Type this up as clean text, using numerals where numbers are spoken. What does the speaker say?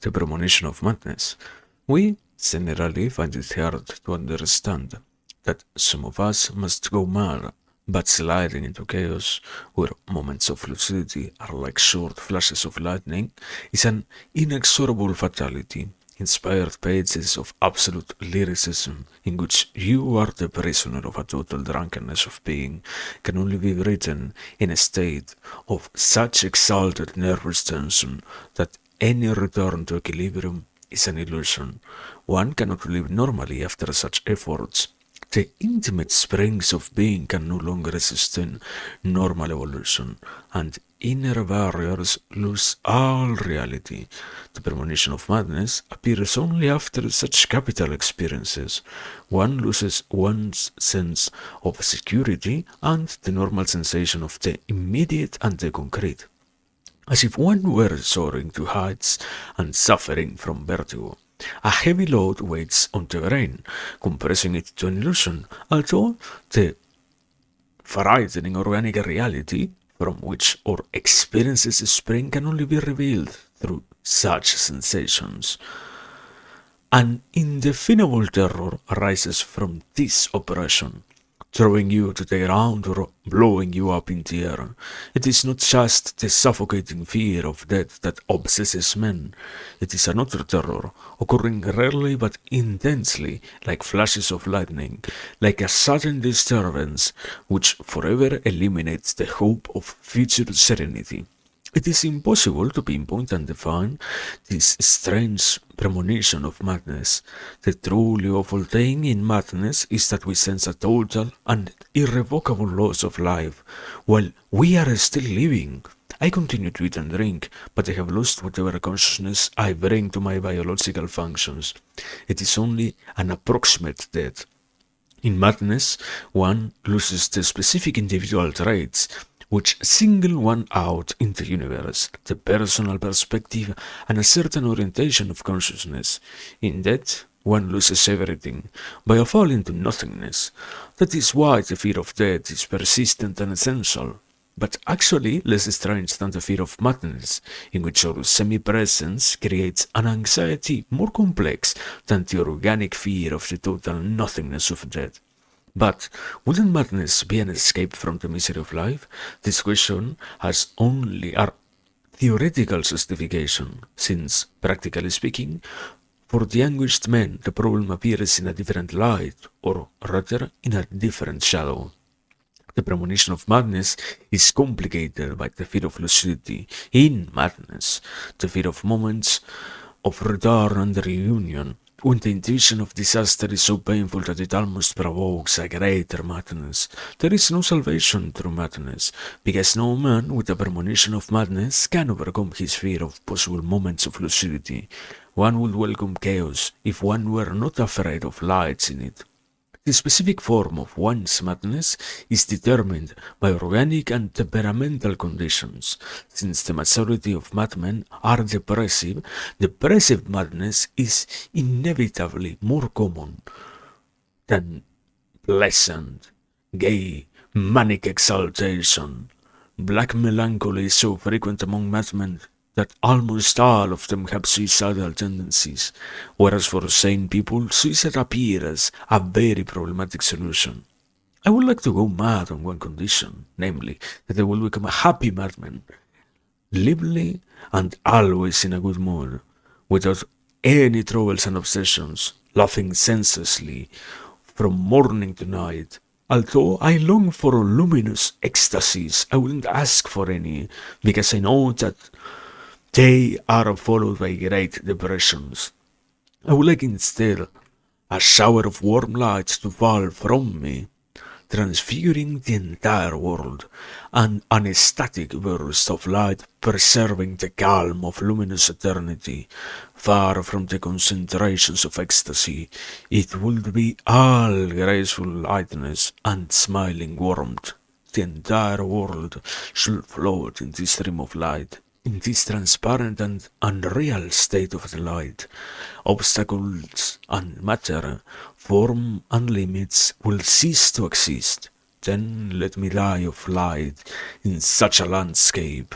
the premonition of madness. We generally find it hard to understand that some of us must go mad, but sliding into chaos, where moments of lucidity are like short flashes of lightning, is an inexorable fatality. Inspired pages of absolute lyricism in which you are the prisoner of a total drunkenness of being can only be written in a state of such exalted nervous tension that any return to equilibrium is an illusion. One cannot live normally after such efforts. The intimate springs of being can no longer sustain normal evolution, and inner barriers lose all reality. The premonition of madness appears only after such capital experiences. One loses one's sense of security and the normal sensation of the immediate and the concrete, as if one were soaring to heights and suffering from vertigo. A heavy load weighs on the brain, compressing it to an illusion, although the frightening organic reality from which our experiences spring can only be revealed through such sensations. An indefinable terror arises from this oppression, throwing you to the ground or blowing you up in the air. It is not just the suffocating fear of death that obsesses men. It is another terror, occurring rarely but intensely, like flashes of lightning, like a sudden disturbance which forever eliminates the hope of future serenity. It is impossible to pinpoint and define this strange premonition of madness. The truly awful thing in madness is that we sense a total and irrevocable loss of life, while we are still living. I continue to eat and drink, but I have lost whatever consciousness I bring to my biological functions. It is only an approximate death. In madness, one loses the specific individual traits which single one out in the universe, the personal perspective, and a certain orientation of consciousness. In that, one loses everything, by a fall into nothingness. That is why the fear of death is persistent and essential, but actually less strange than the fear of madness, in which our semi-presence creates an anxiety more complex than the organic fear of the total nothingness of death. But wouldn't madness be an escape from the misery of life? This question has only a theoretical justification, since, practically speaking, for the anguished man the problem appears in a different light, or rather in a different shadow. The premonition of madness is complicated by the fear of lucidity in madness, the fear of moments of return and reunion, when the intuition of disaster is so painful that it almost provokes a greater madness. There is no salvation through madness, because no man with a premonition of madness can overcome his fear of possible moments of lucidity. One would welcome chaos if one were not afraid of lights in it. The specific form of one's madness is determined by organic and temperamental conditions. Since the majority of madmen are depressive madness is inevitably more common than pleasant, gay, manic exaltation. Black melancholy is so frequent among madmen that almost all of them have suicidal tendencies, whereas for sane people, suicide appears a very problematic solution. I would like to go mad on one condition, namely, that I will become a happy madman, lively and always in a good mood, without any troubles and obsessions, laughing senselessly from morning to night. Although I long for luminous ecstasies, I wouldn't ask for any, because I know that they are followed by great depressions. I would like instead a shower of warm light to fall from me, transfiguring the entire world, and an ecstatic burst of light preserving the calm of luminous eternity. Far from the concentrations of ecstasy, it would be all graceful lightness and smiling warmth. The entire world should float in this stream of light, in this transparent and unreal state of the light. Obstacles and matter, form and limits will cease to exist. Then let me die of light in such a landscape.